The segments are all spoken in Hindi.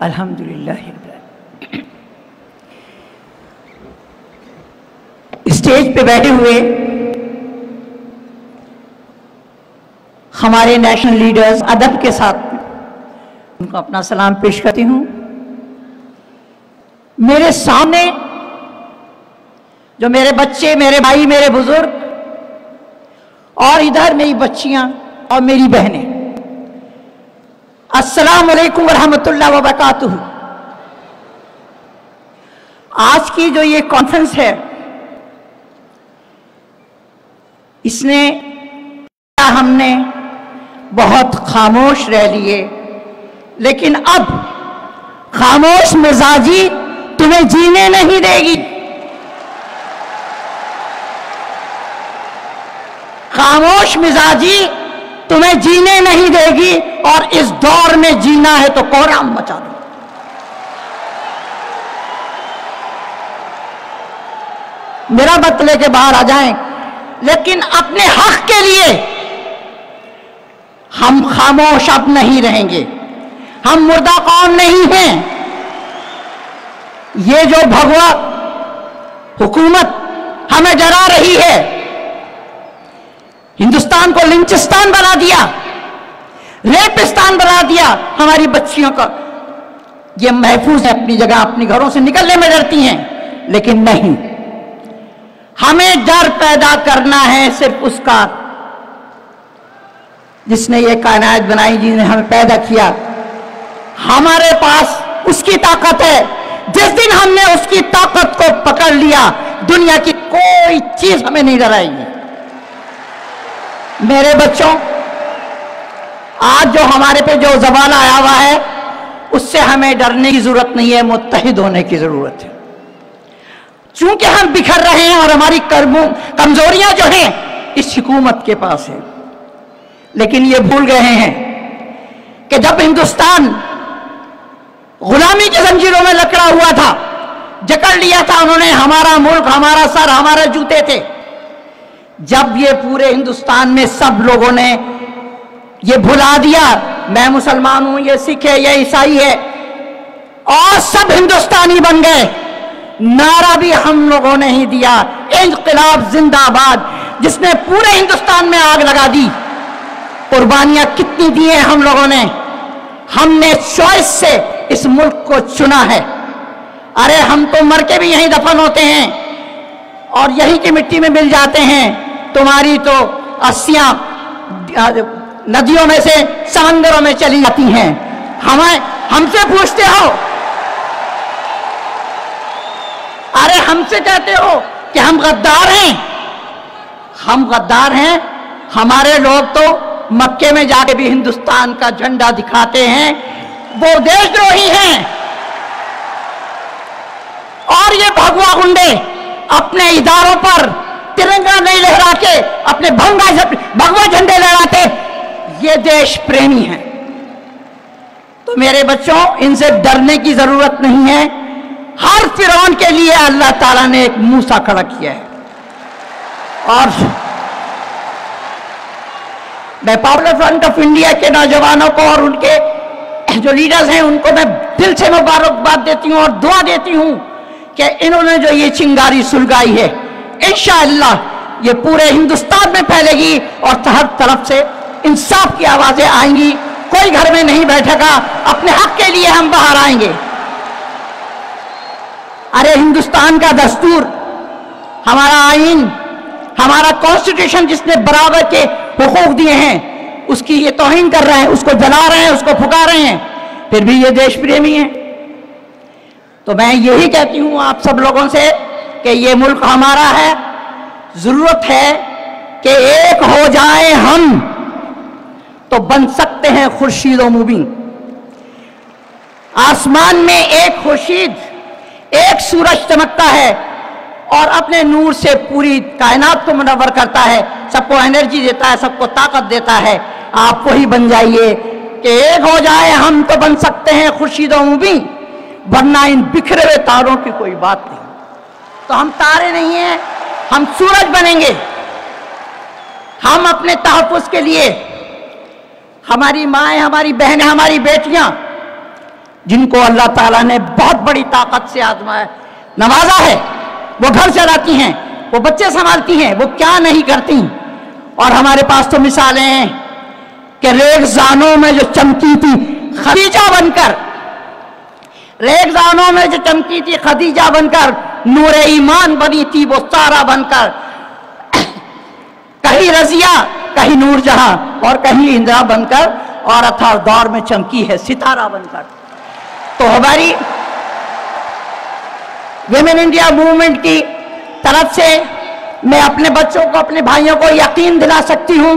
अल्हम्दुलिल्लाह। स्टेज पे बैठे हुए हमारे नेशनल लीडर्स, अदब के साथ उनको अपना सलाम पेश करती हूं। मेरे सामने जो मेरे बच्चे, मेरे भाई, मेरे बुजुर्ग और इधर मेरी बच्चियां और मेरी बहनें, अस्सलाम वालेकुम रहमतुल्लाह व बरकातुहू। आज की जो ये कॉन्फ्रेंस है, इसने हमने बहुत खामोश रह लिए, लेकिन अब खामोश मिजाजी तुम्हें जीने नहीं देगी। खामोश मिजाजी तुम्हें जीने नहीं देगी, और इस दौर में जीना है तो कोहराम मचा दो। मेरा मत लेके बाहर आ जाएं, लेकिन अपने हक के लिए हम खामोश अब नहीं रहेंगे। हम मुर्दा कौम नहीं हैं। ये जो भगवा हुकूमत हमें डरा रही है, हिंदुस्तान को लिंचिस्तान बना दिया, रेपिस्तान बना दिया, हमारी बच्चियों का ये महफूज है अपनी जगह, अपनी घरों से निकलने में डरती हैं। लेकिन नहीं, हमें डर पैदा करना है सिर्फ उसका जिसने ये कायनात बनाई, जिसने हमें पैदा किया। हमारे पास उसकी ताकत है। जिस दिन हमने उसकी ताकत को पकड़ लिया, दुनिया की कोई चीज हमें नहीं डराएगी। मेरे बच्चों, आज जो हमारे पे जो ज़वाला आया हुआ है, उससे हमें डरने की जरूरत नहीं है, मुत्तहिद होने की जरूरत है। चूंकि हम बिखर रहे हैं और हमारी कमजोरियां जो हैं इस हुकूमत के पास है, लेकिन ये भूल गए हैं कि जब हिंदुस्तान गुलामी की जंजीरों में लकड़ा हुआ था, जकड़ लिया था उन्होंने, हमारा मुल्क, हमारा सर, हमारे जूते थे। जब ये पूरे हिंदुस्तान में सब लोगों ने ये भुला दिया, मैं मुसलमान हूं, ये सिख है, ये ईसाई है, और सब हिंदुस्तानी बन गए, नारा भी हम लोगों ने ही दिया, इंक़िलाब जिंदाबाद, जिसने पूरे हिंदुस्तान में आग लगा दी। कुर्बानियां कितनी दी हैं हम लोगों ने। हमने चॉइस से इस मुल्क को चुना है। अरे हम तो मर के भी यहीं दफन होते हैं और यहीं की मिट्टी में मिल जाते हैं। तुम्हारी तो अस्सियां नदियों में से समंदरों में चली जाती हैं। हमसे पूछते हो, अरे हमसे कहते हो कि हम गद्दार हैं। हम गद्दार हैं? हमारे लोग तो मक्के में जाके भी हिंदुस्तान का झंडा दिखाते हैं, वो देशद्रोही हैं। और ये भगवा गुंडे अपने इदारों पर तिरंगा नहीं लहरा के अपने भगवा झंडे लहराते, ये देश प्रेमी हैं। तो मेरे बच्चों, इनसे डरने की जरूरत नहीं है। हर फिरौन के लिए अल्लाह ताला ने एक मूसा खड़ा किया है। और मैं पॉपुलर फ्रंट ऑफ इंडिया के नौजवानों को और उनके जो लीडर्स हैं उनको मैं दिल से मुबारकबाद देती हूं और दुआ देती हूं कि इन्होंने जो ये चिंगारी सुलगाई है, इंशाअल्लाह ये पूरे हिंदुस्तान में फैलेगी और हर तरफ से इंसाफ की आवाजें आएंगी। कोई घर में नहीं बैठेगा, अपने हक के लिए हम बाहर आएंगे। अरे हिंदुस्तान का दस्तूर, हमारा आईन, हमारा कॉन्स्टिट्यूशन जिसने बराबर के हुकूक दिए हैं, उसकी ये तौहीन कर रहे हैं, उसको जला रहे हैं, उसको फुका रहे हैं, फिर भी ये देश प्रेमी हैं। तो मैं यही कहती हूं आप सब लोगों से कि ये मुल्क हमारा है। जरूरत है कि एक हो जाए हम, तो बन सकते हैं खुर्शीद व मुबीन। आसमान में एक खुर्शीद, एक सूरज चमकता है और अपने नूर से पूरी कायनात को मुनव्वर करता है, सबको एनर्जी देता है, सबको ताकत देता है। आप वही बन जाइए कि एक हो जाए हम, तो बन सकते हैं खुर्शीद व मुबीन, वरना इन बिखरे हुए तारों की कोई बात नहीं। तो हम तारे नहीं हैं, हम सूरज बनेंगे। हम अपने तहफ़्फ़ुज़ के लिए, हमारी माएँ, हमारी बहनें, हमारी बेटियां जिनको अल्लाह ताला ने बहुत बड़ी ताकत से आजमाया, नवाजा है, वो घर चलाती हैं, वो बच्चे संभालती हैं, वो क्या नहीं करती। और हमारे पास तो मिसालें हैं कि रेगजानों में जो चमकी थी खदीजा बनकर, रेगजानों में जो चमकी थी खदीजा बनकर, नूरे ईमान बनी थी वो सारा बनकर, कहीं रजिया कहीं नूरजहां और कहीं इंदिरा बनकर, और अथाह दौर में चमकी है सितारा बनकर। तो हमारी विमेन इंडिया मूवमेंट की तरफ से मैं अपने बच्चों को, अपने भाइयों को यकीन दिला सकती हूं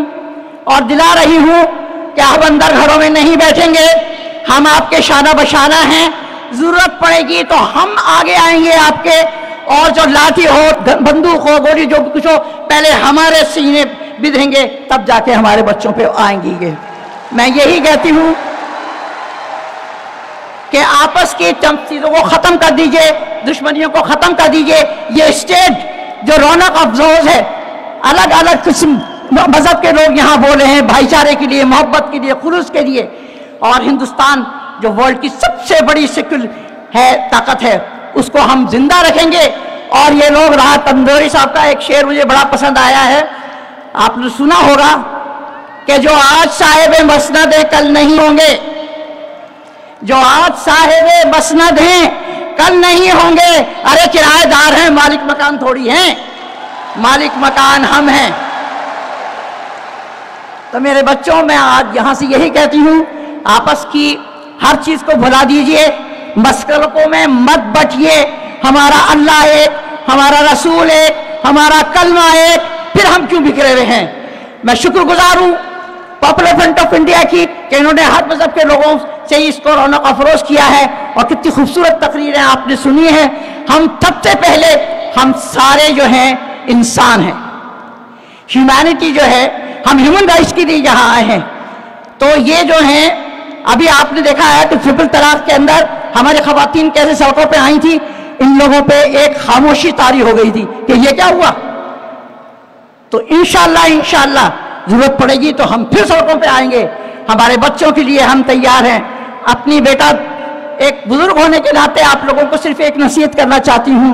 और दिला रही हूं कि हम अंदर घरों में नहीं बैठेंगे, हम आपके शाना बशाना हैं, जरूरत पड़ेगी तो हम आगे आएंगे आपके, और जो लाठी हो, बंदूक हो, गोली जो कुछ हो, पहले हमारे सीने बिधेंगे तब जाके हमारे बच्चों पे आएंगी। मैं यही कहती हूं कि आपस की चीजों को खत्म कर दीजिए, दुश्मनियों को खत्म कर दीजिए। ये स्टेट जो रौनक अफरोज है, अलग अलग किस्म मजहब के लोग यहाँ बोले हैं भाईचारे के लिए, मोहब्बत के लिए, खुलूस के लिए, और हिंदुस्तान जो वर्ल्ड की सबसे बड़ी सेक्युलर है, ताकत है, उसको हम जिंदा रखेंगे। और ये लोग, राहत तंदूरी साहब का एक शेर मुझे बड़ा पसंद आया है, आपने सुना होगा कि जो आज साहिब मसनद है कल नहीं होंगे, जो आज साहिब मसनद हैं कल नहीं होंगे। अरे किराएदार हैं, मालिक मकान थोड़ी हैं, मालिक मकान हम हैं। तो मेरे बच्चों, मैं आज यहां से यही कहती हूं, आपस की हर चीज को भुला दीजिए, मसलकों में मत बटिए। हमारा अल्लाह एक, हमारा रसूल एक, हमारा कलमा एक, फिर हम क्यों बिखरे हुए हैं। मैं शुक्रगुजार हूं पॉपुलर फ्रंट ऑफ इंडिया की कि इन्होंने हर मजहब के लोगों से इसको रौनक अफरोज किया है, और कितनी खूबसूरत तकरीरें आपने सुनी है। हम सबसे पहले, हम सारे जो हैं इंसान हैं, ह्यूमैनिटी जो है, हम ह्यूमन राइट्स के लिए यहाँ आए हैं। तो ये जो हैं, अभी आपने देखा है कि ट्रिपल तलाक के अंदर हमारी खवातीन कैसे सड़कों पे आई थी, इन लोगों पे एक खामोशी तारी हो गई थी कि ये क्या हुआ। तो इंशाअल्लाह जरूरत पड़ेगी तो हम फिर सड़कों पे आएंगे, हमारे बच्चों के लिए हम तैयार हैं। अपनी बेटा, एक बुजुर्ग होने के नाते आप लोगों को सिर्फ एक नसीहत करना चाहती हूं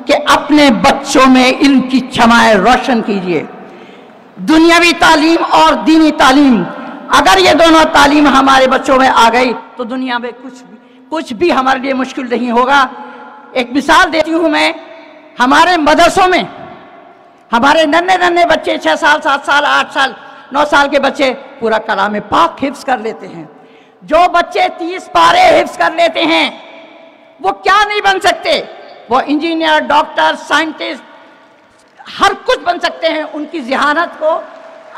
कि अपने बच्चों में इल्म की छमाएं रोशन कीजिए। दुनियावी तालीम और दीनी तालीम, अगर ये दोनों तालीम हमारे बच्चों में आ गई तो दुनिया में कुछ भी हमारे लिए मुश्किल नहीं होगा। एक मिसाल देती हूं मैं, हमारे मदरसों में हमारे नन्हे नन्हे बच्चे, 6 साल, 7 साल, 8 साल, 9 साल के बच्चे पूरा कलाम पाक हिफ्ज कर लेते हैं। जो बच्चे 30 पारे हिफ्ज कर लेते हैं, वो क्या नहीं बन सकते, वो इंजीनियर, डॉक्टर, साइंटिस्ट, हर कुछ बन सकते हैं। उनकी ज़हानत को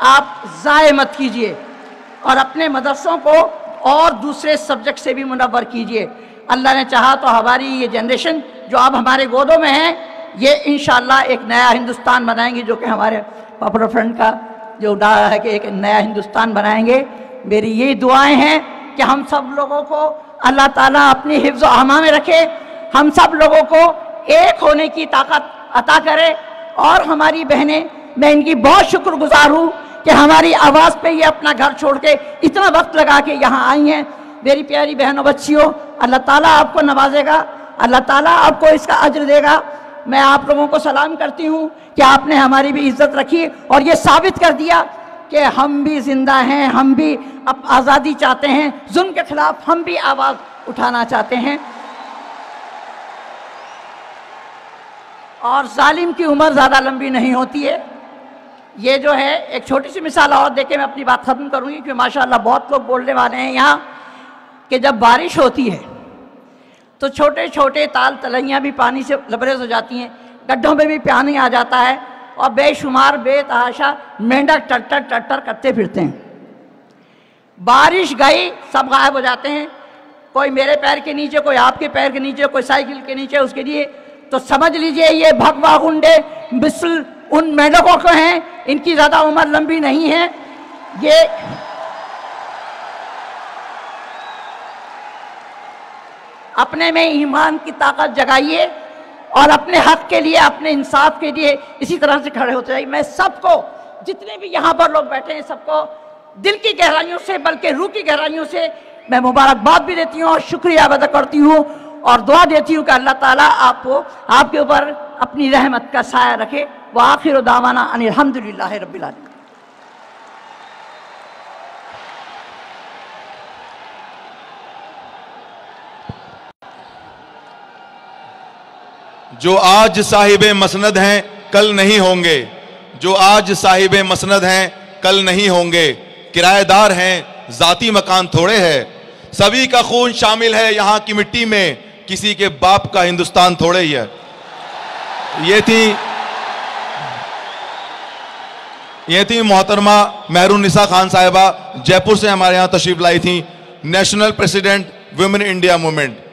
आप ज़ाय मत कीजिए, और अपने मदरसों को और दूसरे सब्जेक्ट से भी मुनव्वर कीजिए। अल्लाह ने चाहा तो हमारी ये जनरेशन जो अब हमारे गोदों में है, ये इंशाअल्लाह एक नया हिंदुस्तान बनाएंगे, जो कि हमारे पॉपुलर फ्रंट का जो दावा है कि एक नया हिंदुस्तान बनाएंगे। मेरी यही दुआएं हैं कि हम सब लोगों को अल्लाह ताला अपनी हिफ्ज़ व अमा में रखे, हम सब लोगों को एक होने की ताकत अता करे। और हमारी बहनें, मैं इनकी बहुत शुक्रगुजार हूँ कि हमारी आवाज़ पे ये अपना घर छोड़ के इतना वक्त लगा के यहाँ आई हैं। मेरी प्यारी बहनों, बच्चियों, अल्लाह ताला आपको नवाजेगा, अल्लाह ताला आपको इसका अज्र देगा। मैं आप लोगों को सलाम करती हूँ कि आपने हमारी भी इज्जत रखी और ये साबित कर दिया कि हम भी जिंदा हैं, हम भी अब आज़ादी चाहते हैं, जुल्म के खिलाफ हम भी आवाज़ उठाना चाहते हैं। और जालिम की उम्र ज़्यादा लंबी नहीं होती है। ये जो है, एक छोटी सी मिसाल और देके मैं अपनी बात ख़त्म करूँगी, क्योंकि माशाअल्लाह बहुत लोग बोलने वाले हैं यहाँ कि जब बारिश होती है तो छोटे छोटे ताल तलैयाँ भी पानी से लबरेज हो जाती हैं, गड्ढों में भी पानी आ जाता है, और बेशुमार बेतहाशा मेंढक टट्टर टट्टर करते फिरते हैं। बारिश गई, सब गायब हो जाते हैं, कोई मेरे पैर के नीचे, कोई आपके पैर के नीचे, कोई साइकिल के नीचे, उसके लिए तो समझ लीजिए ये भगवा गुंडे मिसल उन मेंढकों को हैं, इनकी ज़्यादा उम्र लंबी नहीं है। ये अपने में ईमान की ताकत जगाइए और अपने हक के लिए, अपने इंसाफ के लिए इसी तरह से खड़े होते जाइए। मैं सबको, जितने भी यहाँ पर लोग बैठे हैं, सबको दिल की गहराइयों से, बल्कि रूह की गहराइयों से मैं मुबारकबाद भी देती हूँ और शुक्रिया अदा करती हूँ और दुआ देती हूँ कि अल्लाह ताला आपको आपके ऊपर अपनी रहमत का साया रखे। व आखिर दावाना अनिल हम्दुलिल्लाह रब्बिल आलमीन। जो आज साहिबे मसनद हैं कल नहीं होंगे, जो आज साहिबे मसनद हैं कल नहीं होंगे। किराएदार हैं जाती मकान थोड़े है, सभी का खून शामिल है यहाँ की मिट्टी में, किसी के बाप का हिंदुस्तान थोड़े ही है। ये थी मोहतरमा मेहरुन्निसा खान साहिबा, जयपुर से हमारे यहाँ तशरीफ लाई थी, national president women India movement.